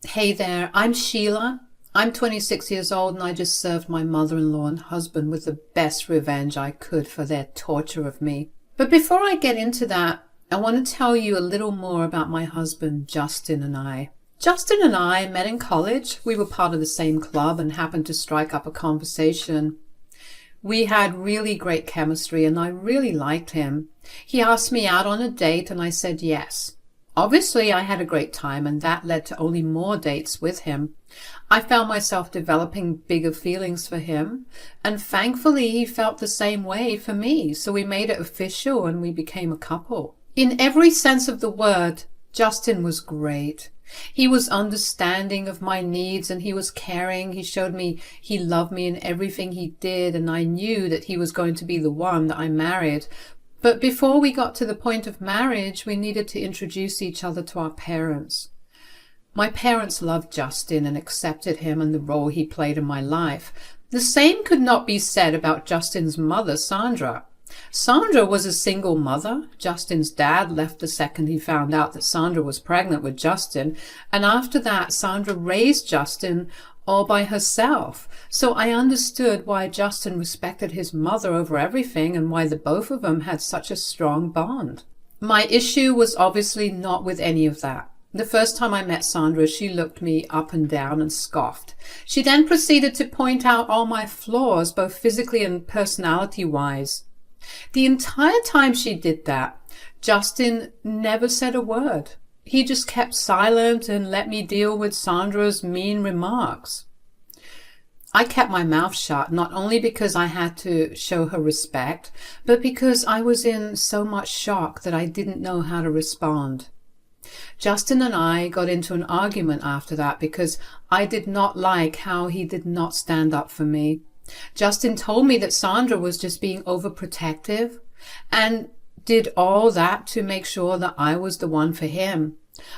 Hey there, I'm Sheila. I'm 26 years old and I just served my mother-in-law and husband with the best revenge I could for their torture of me. But before I get into that, I want to tell you a little more about my husband, Justin, and I. Justin and I met in college. We were part of the same club and happened to strike up a conversation. We had really great chemistry and I really liked him. He asked me out on a date and I said yes. Obviously, I had a great time and that led to only more dates with him. I found myself developing bigger feelings for him, and thankfully he felt the same way for me, so we made it official and we became a couple. In every sense of the word, Justin was great. He was understanding of my needs and he was caring. He showed me he loved me in everything he did, and I knew that he was going to be the one that I married. But before we got to the point of marriage, we needed to introduce each other to our parents. My parents loved Justin and accepted him and the role he played in my life. The same could not be said about Justin's mother, Sandra. Sandra was a single mother. Justin's dad left the second he found out that Sandra was pregnant with Justin, and after that, Sandra raised Justin all by herself. So I understood why Justin respected his mother over everything and why the both of them had such a strong bond. My issue was obviously not with any of that. The first time I met Sandra, she looked me up and down and scoffed. She then proceeded to point out all my flaws, both physically and personality-wise. The entire time she did that, Justin never said a word. He just kept silent and let me deal with Sandra's mean remarks. I kept my mouth shut, not only because I had to show her respect, but because I was in so much shock that I didn't know how to respond. Justin and I got into an argument after that because I did not like how he did not stand up for me. Justin told me that Sandra was just being overprotective and did all that to make sure that I was the one for him.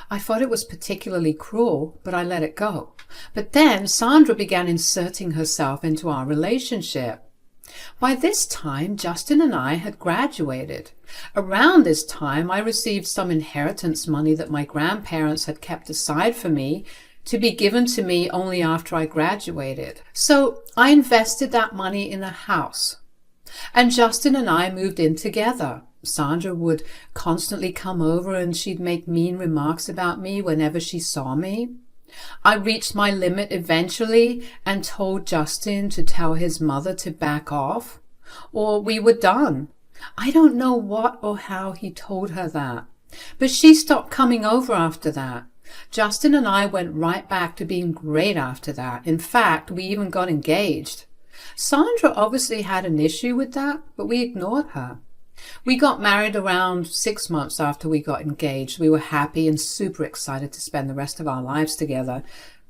I thought it was particularly cruel, but I let it go. But then Sandra began inserting herself into our relationship. By this time, Justin and I had graduated. Around this time, I received some inheritance money that my grandparents had kept aside for me to be given to me only after I graduated. So I invested that money in a house. And Justin and I moved in together. Sandra would constantly come over and she'd make mean remarks about me whenever she saw me. I reached my limit eventually and told Justin to tell his mother to back off, or we were done. I don't know what or how he told her that, but she stopped coming over after that. Justin and I went right back to being great after that. In fact, we even got engaged. Sandra obviously had an issue with that, but we ignored her. We got married around 6 months after we got engaged. We were happy and super excited to spend the rest of our lives together.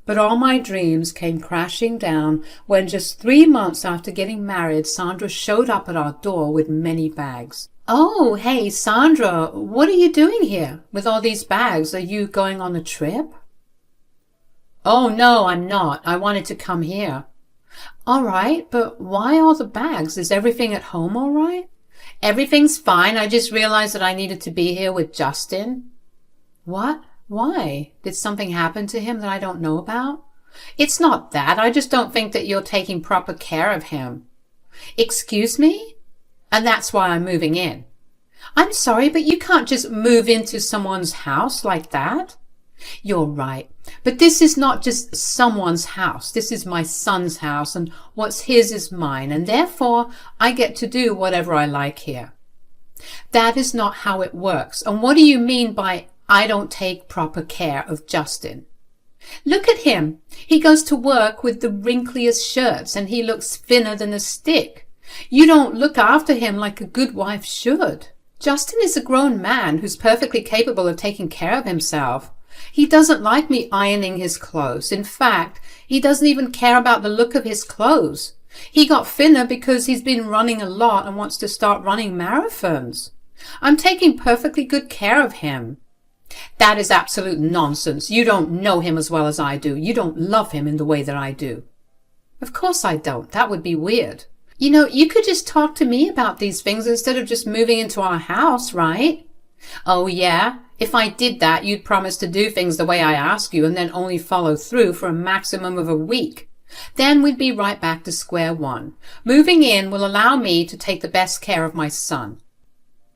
But all my dreams came crashing down when just 3 months after getting married, Sandra showed up at our door with many bags. Oh, hey, Sandra, what are you doing here with all these bags? Are you going on a trip? Oh, no, I'm not. I wanted to come here. All right, but why all the bags? Is everything at home all right? Everything's fine. I just realized that I needed to be here with Justin. What? Why? Did something happen to him that I don't know about? It's not that. I just don't think that you're taking proper care of him. Excuse me? And that's why I'm moving in. I'm sorry, but you can't just move into someone's house like that. You're right. But this is not just someone's house. This is my son's house, and what's his is mine, and therefore I get to do whatever I like here. That is not how it works. And what do you mean by I don't take proper care of Justin? Look at him. He goes to work with the wrinkliest shirts, and he looks thinner than a stick. You don't look after him like a good wife should. Justin is a grown man who's perfectly capable of taking care of himself. He doesn't like me ironing his clothes. In fact, he doesn't even care about the look of his clothes. He got thinner because he's been running a lot and wants to start running marathons. I'm taking perfectly good care of him. That is absolute nonsense. You don't know him as well as I do. You don't love him in the way that I do. Of course I don't. That would be weird. You know, you could just talk to me about these things instead of just moving into our house, right? Oh, yeah? If I did that, you'd promise to do things the way I ask you and then only follow through for a maximum of a week. Then we'd be right back to square one. Moving in will allow me to take the best care of my son.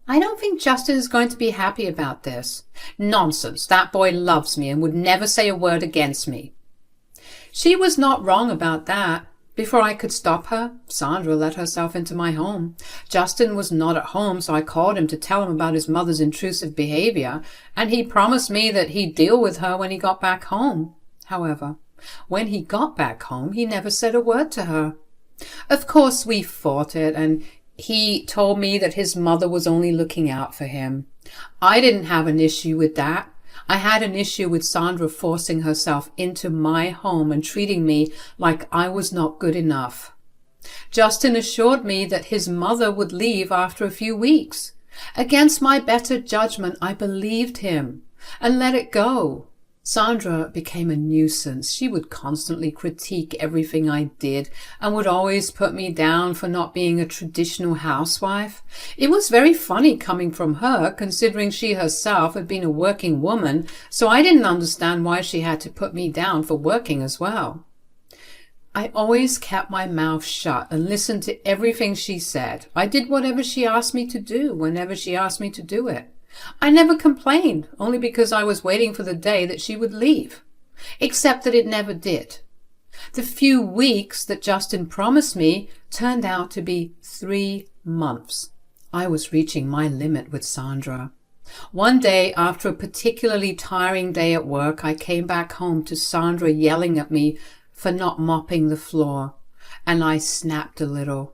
I don't think Justin is going to be happy about this. Nonsense. That boy loves me and would never say a word against me. She was not wrong about that. Before I could stop her, Sandra let herself into my home. Justin was not at home, so I called him to tell him about his mother's intrusive behavior, and he promised me that he'd deal with her when he got back home. However, when he got back home, he never said a word to her. Of course, we fought it, and he told me that his mother was only looking out for him. I didn't have an issue with that. I had an issue with Sandra forcing herself into my home and treating me like I was not good enough. Justin assured me that his mother would leave after a few weeks. Against my better judgment, I believed him and let it go. Sandra became a nuisance. She would constantly critique everything I did and would always put me down for not being a traditional housewife. It was very funny coming from her, considering she herself had been a working woman, so I didn't understand why she had to put me down for working as well. I always kept my mouth shut and listened to everything she said. I did whatever she asked me to do, whenever she asked me to do it. I never complained, only because I was waiting for the day that she would leave. Except that it never did. The few weeks that Justin promised me turned out to be 3 months. I was reaching my limit with Sandra. One day, after a particularly tiring day at work, I came back home to Sandra yelling at me for not mopping the floor, and I snapped a little.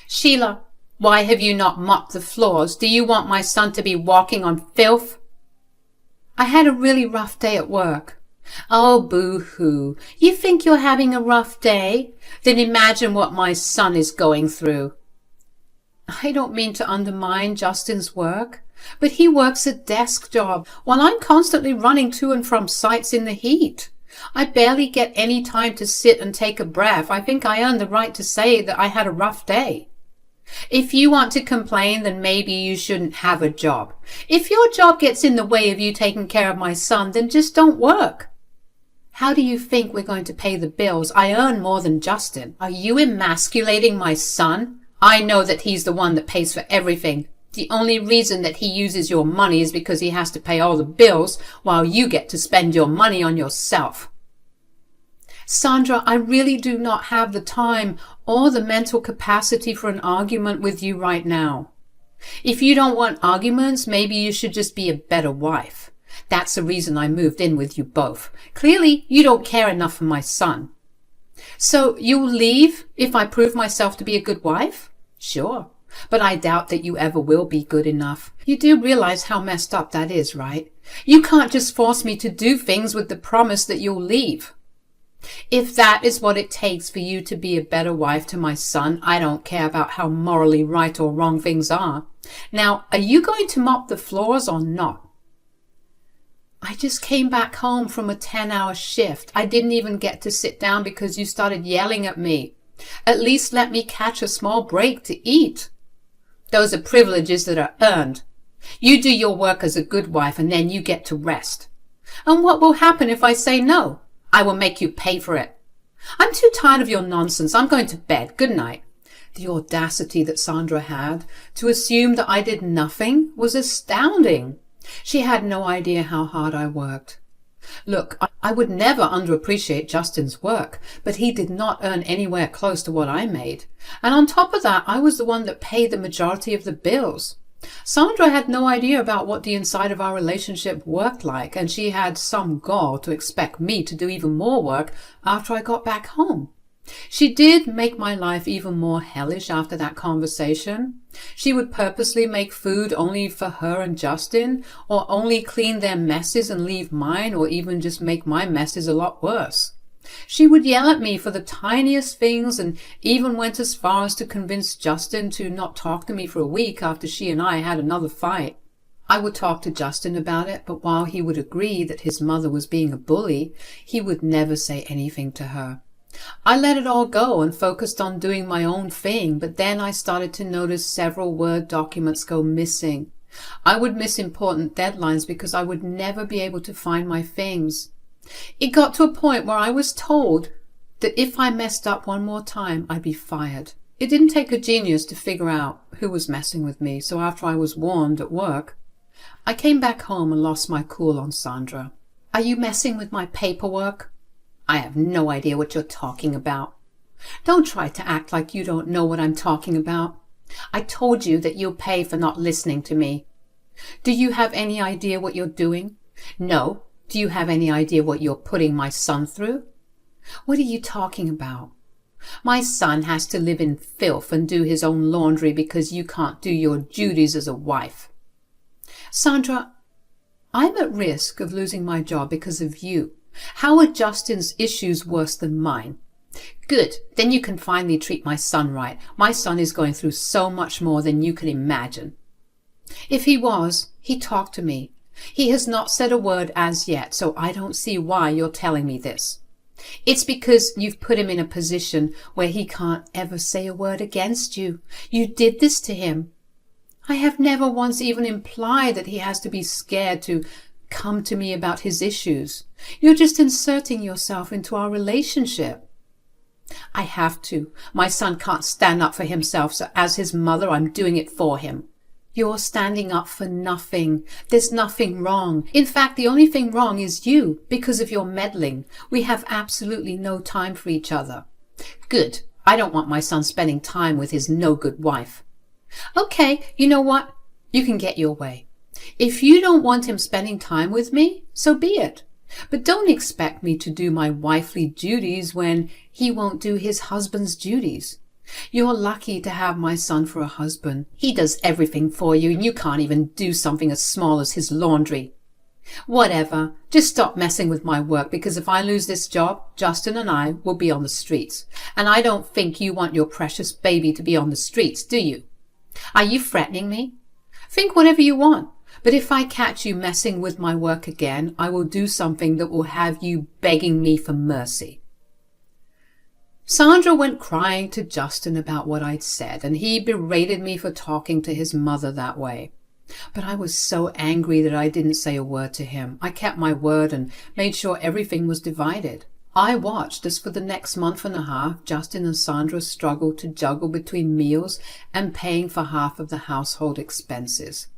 "Sheila, why have you not mopped the floors? Do you want my son to be walking on filth?" "I had a really rough day at work." "Oh, boo-hoo. You think you're having a rough day? Then imagine what my son is going through." I don't mean to undermine Justin's work, but he works a desk job while I'm constantly running to and from sites in the heat. I barely get any time to sit and take a breath. I think I earn the right to say that I had a rough day. If you want to complain, then maybe you shouldn't have a job. If your job gets in the way of you taking care of my son, then just don't work. How do you think we're going to pay the bills? I earn more than Justin. Are you emasculating my son? I know that he's the one that pays for everything. The only reason that he uses your money is because he has to pay all the bills while you get to spend your money on yourself. Sandra, I really do not have the time or the mental capacity for an argument with you right now. If you don't want arguments, maybe you should just be a better wife. That's the reason I moved in with you both. Clearly, you don't care enough for my son. So you'll leave if I prove myself to be a good wife? Sure, but I doubt that you ever will be good enough. You do realize how messed up that is, right? You can't just force me to do things with the promise that you'll leave. If that is what it takes for you to be a better wife to my son, I don't care about how morally right or wrong things are. Now, are you going to mop the floors or not? I just came back home from a 10-hour shift. I didn't even get to sit down because you started yelling at me. At least let me catch a small break to eat. Those are privileges that are earned. You do your work as a good wife and then you get to rest. And what will happen if I say no? I will make you pay for it. I'm too tired of your nonsense. I'm going to bed. Good night. The audacity that Sandra had to assume that I did nothing was astounding. She had no idea how hard I worked. Look, I would never underappreciate Justin's work, but he did not earn anywhere close to what I made. And on top of that, I was the one that paid the majority of the bills. Sandra had no idea about what the inside of our relationship worked like, and she had some gall to expect me to do even more work after I got back home. She did make my life even more hellish after that conversation. She would purposely make food only for her and Justin, or only clean their messes and leave mine, or even just make my messes a lot worse. She would yell at me for the tiniest things and even went as far as to convince Justin to not talk to me for a week after she and I had another fight. I would talk to Justin about it, but while he would agree that his mother was being a bully, he would never say anything to her. I let it all go and focused on doing my own thing, but then I started to notice several Word documents go missing. I would miss important deadlines because I would never be able to find my things. It got to a point where I was told that if I messed up one more time, I'd be fired. It didn't take a genius to figure out who was messing with me, so after I was warned at work, I came back home and lost my cool on Sandra. Are you messing with my paperwork? I have no idea what you're talking about. Don't try to act like you don't know what I'm talking about. I told you that you'll pay for not listening to me. Do you have any idea what you're doing? No. Do you have any idea what you're putting my son through? What are you talking about? My son has to live in filth and do his own laundry because you can't do your duties as a wife. Sandra, I'm at risk of losing my job because of you. How are Justin's issues worse than mine? Good, then you can finally treat my son right. My son is going through so much more than you can imagine. If he was, he'd talk to me. He has not said a word as yet, so I don't see why you're telling me this. It's because you've put him in a position where he can't ever say a word against you. You did this to him. I have never once even implied that he has to be scared to come to me about his issues. You're just inserting yourself into our relationship. I have to. My son can't stand up for himself, so as his mother, I'm doing it for him. You're standing up for nothing. There's nothing wrong. In fact, the only thing wrong is you, because of your meddling. We have absolutely no time for each other. Good. I don't want my son spending time with his no-good wife. Okay, you know what? You can get your way. If you don't want him spending time with me, so be it. But don't expect me to do my wifely duties when he won't do his husband's duties. You're lucky to have my son for a husband. He does everything for you, and you can't even do something as small as his laundry. Whatever. Just stop messing with my work, because if I lose this job, Justin and I will be on the streets. And I don't think you want your precious baby to be on the streets, do you? Are you threatening me? Think whatever you want. But if I catch you messing with my work again, I will do something that will have you begging me for mercy. Sandra went crying to Justin about what I'd said, and he berated me for talking to his mother that way. But I was so angry that I didn't say a word to him. I kept my word and made sure everything was divided. I watched as for the next month and a half, Justin and Sandra struggled to juggle between meals and paying for half of the household expenses.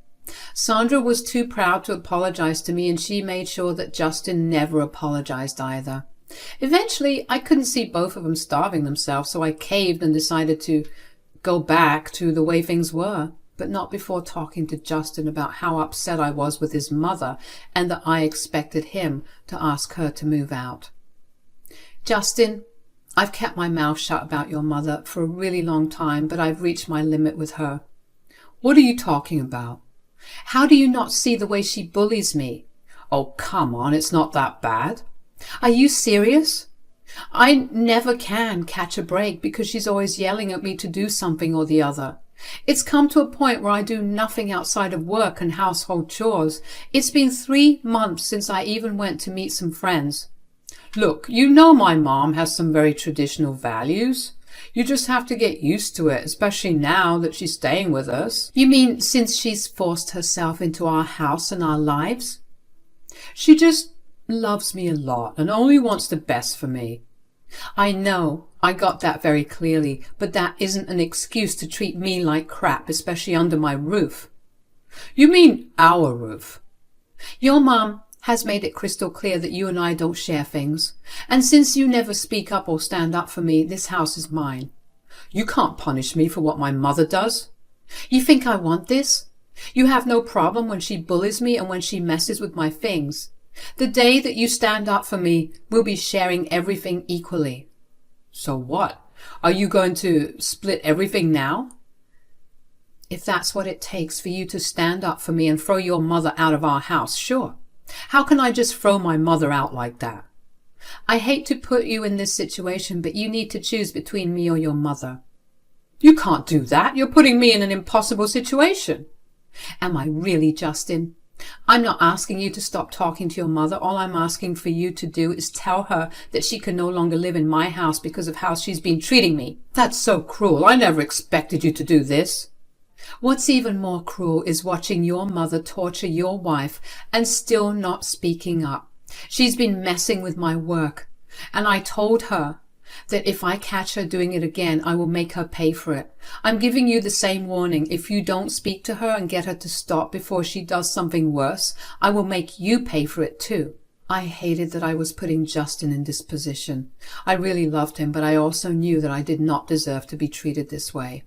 Sandra was too proud to apologize to me, and she made sure that Justin never apologized either. Eventually, I couldn't see both of them starving themselves, so I caved and decided to go back to the way things were, but not before talking to Justin about how upset I was with his mother and that I expected him to ask her to move out. Justin, I've kept my mouth shut about your mother for a really long time, but I've reached my limit with her. What are you talking about? How do you not see the way she bullies me? Oh, come on, it's not that bad. Are you serious? I never can catch a break because she's always yelling at me to do something or the other. It's come to a point where I do nothing outside of work and household chores. It's been 3 months since I even went to meet some friends. Look, you know my mom has some very traditional values. You just have to get used to it, especially now that she's staying with us. You mean since she's forced herself into our house and our lives? She just loves me a lot and only wants the best for me. I know, I got that very clearly, but that isn't an excuse to treat me like crap, especially under my roof. You mean our roof? Your mom has made it crystal clear that you and I don't share things. And since you never speak up or stand up for me, this house is mine. You can't punish me for what my mother does. You think I want this? You have no problem when she bullies me and when she messes with my things. The day that you stand up for me, we'll be sharing everything equally. So what? Are you going to split everything now? If that's what it takes for you to stand up for me and throw your mother out of our house, sure. How can I just throw my mother out like that? I hate to put you in this situation, but you need to choose between me or your mother. You can't do that. You're putting me in an impossible situation. Am I really, Justin? I'm not asking you to stop talking to your mother. All I'm asking for you to do is tell her that she can no longer live in my house because of how she's been treating me. That's so cruel. I never expected you to do this. What's even more cruel is watching your mother torture your wife and still not speaking up. She's been messing with my work, and I told her that if I catch her doing it again, I will make her pay for it. I'm giving you the same warning. If you don't speak to her and get her to stop before she does something worse, I will make you pay for it too. I hated that I was putting Justin in this position. I really loved him, but I also knew that I did not deserve to be treated this way.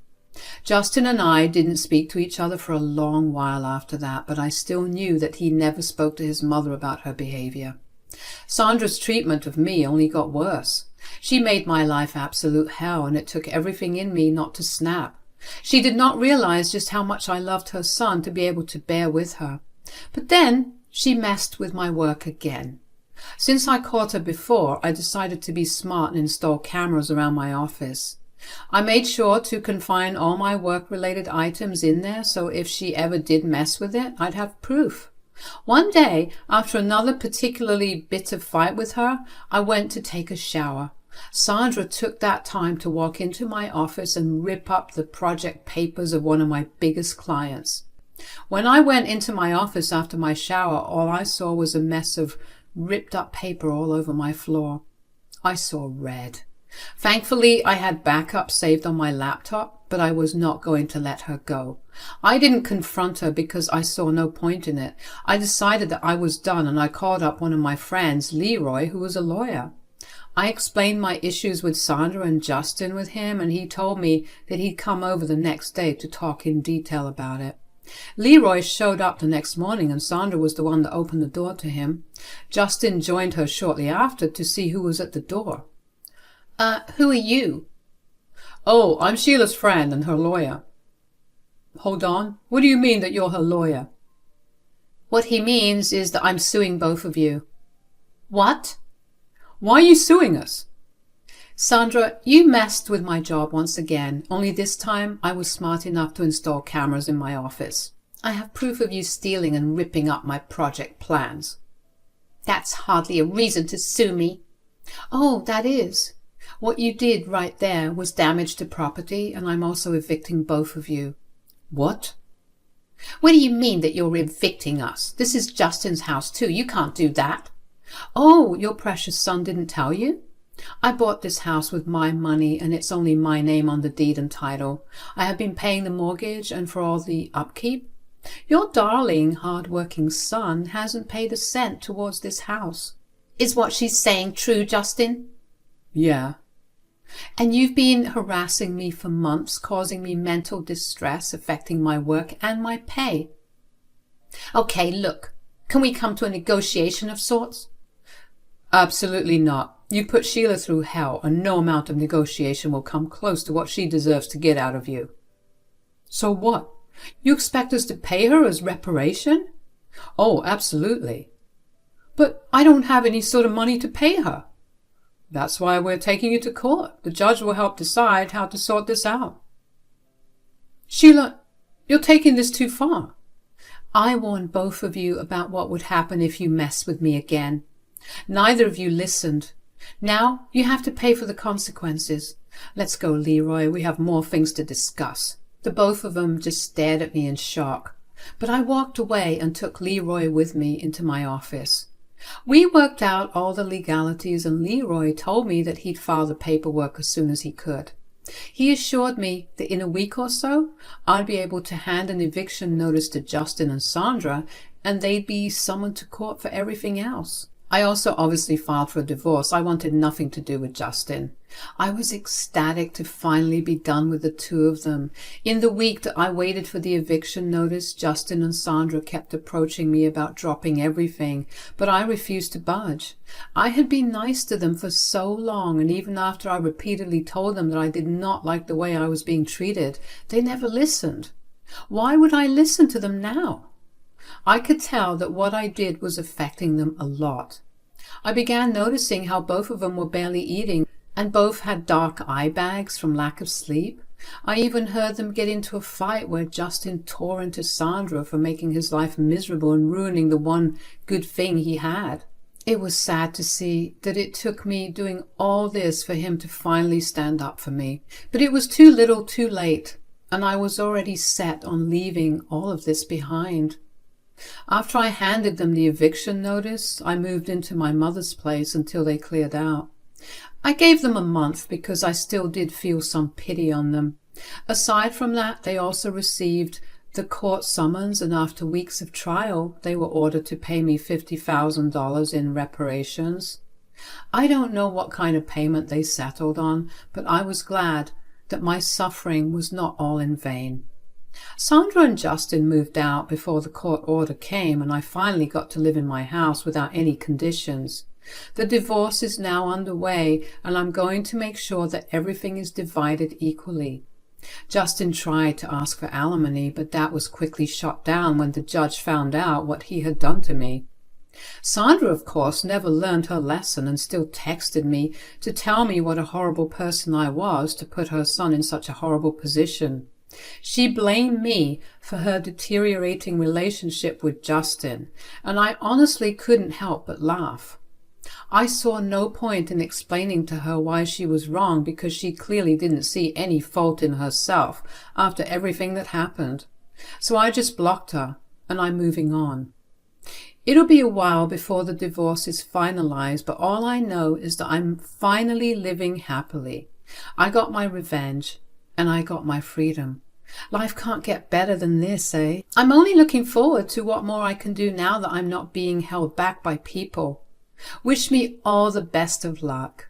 Justin and I didn't speak to each other for a long while after that, but I still knew that he never spoke to his mother about her behavior. Sandra's treatment of me only got worse. She made my life absolute hell, and it took everything in me not to snap. She did not realize just how much I loved her son to be able to bear with her. But then she messed with my work again. Since I caught her before, I decided to be smart and install cameras around my office. I made sure to confine all my work-related items in there, so if she ever did mess with it, I'd have proof. One day, after another particularly bitter fight with her, I went to take a shower. Sandra took that time to walk into my office and rip up the project papers of one of my biggest clients. When I went into my office after my shower, all I saw was a mess of ripped up paper all over my floor. I saw red. Thankfully, I had backup saved on my laptop, but I was not going to let her go. I didn't confront her because I saw no point in it. I decided that I was done, and I called up one of my friends, Leroy, who was a lawyer. I explained my issues with Sandra and Justin with him, and he told me that he'd come over the next day to talk in detail about it. Leroy showed up the next morning, and Sandra was the one that opened the door to him. Justin joined her shortly after to see who was at the door. Who are you? Oh, I'm Sheila's friend and her lawyer. Hold on. What do you mean that you're her lawyer? What he means is that I'm suing both of you. What? Why are you suing us? Sandra, you messed with my job once again, only this time I was smart enough to install cameras in my office. I have proof of you stealing and ripping up my project plans. That's hardly a reason to sue me. Oh, that is. What you did right there was damage to property, and I'm also evicting both of you. What? What do you mean that you're evicting us? This is Justin's house too. You can't do that. Oh, your precious son didn't tell you? I bought this house with my money, and it's only my name on the deed and title. I have been paying the mortgage and for all the upkeep. Your darling, hard-working son hasn't paid a cent towards this house. Is what she's saying true, Justin? Yeah. And you've been harassing me for months, causing me mental distress, affecting my work and my pay. Okay, look, can we come to a negotiation of sorts? Absolutely not. You put Sheila through hell, and no amount of negotiation will come close to what she deserves to get out of you. So what? You expect us to pay her as reparation? Oh, absolutely. But I don't have any sort of money to pay her. That's why we're taking you to court. The judge will help decide how to sort this out. Sheila, you're taking this too far. I warned both of you about what would happen if you mess with me again. Neither of you listened. Now you have to pay for the consequences. Let's go, Leroy. We have more things to discuss. The both of them just stared at me in shock. But I walked away and took Leroy with me into my office. We worked out all the legalities, and Leroy told me that he'd file the paperwork as soon as he could. He assured me that in a week or so, I'd be able to hand an eviction notice to Justin and Sandra, and they'd be summoned to court for everything else. I also obviously filed for a divorce. I wanted nothing to do with Justin. I was ecstatic to finally be done with the two of them. In the week that I waited for the eviction notice, Justin and Sandra kept approaching me about dropping everything, but I refused to budge. I had been nice to them for so long, and even after I repeatedly told them that I did not like the way I was being treated, they never listened. Why would I listen to them now? I could tell that what I did was affecting them a lot. I began noticing how both of them were barely eating, and both had dark eye bags from lack of sleep. I even heard them get into a fight where Justin tore into Sandra for making his life miserable and ruining the one good thing he had. It was sad to see that it took me doing all this for him to finally stand up for me. But it was too little too late. and I was already set on leaving all of this behind. After I handed them the eviction notice, I moved into my mother's place until they cleared out. I gave them a month because I still did feel some pity on them. Aside from that, they also received the court summons, and after weeks of trial, they were ordered to pay me $50,000 in reparations. I don't know what kind of payment they settled on, but I was glad that my suffering was not all in vain. Sandra and Justin moved out before the court order came, and I finally got to live in my house without any conditions. The divorce is now underway, and I'm going to make sure that everything is divided equally. Justin tried to ask for alimony, but that was quickly shot down when the judge found out what he had done to me. Sandra, of course, never learned her lesson and still texted me to tell me what a horrible person I was to put her son in such a horrible position. She blamed me for her deteriorating relationship with Justin, and I honestly couldn't help but laugh. I saw no point in explaining to her why she was wrong because she clearly didn't see any fault in herself after everything that happened. So I just blocked her, and I'm moving on. It'll be a while before the divorce is finalized, but all I know is that I'm finally living happily. I got my revenge, and I got my freedom. Life can't get better than this, eh? I'm only looking forward to what more I can do now that I'm not being held back by people. Wish me all the best of luck.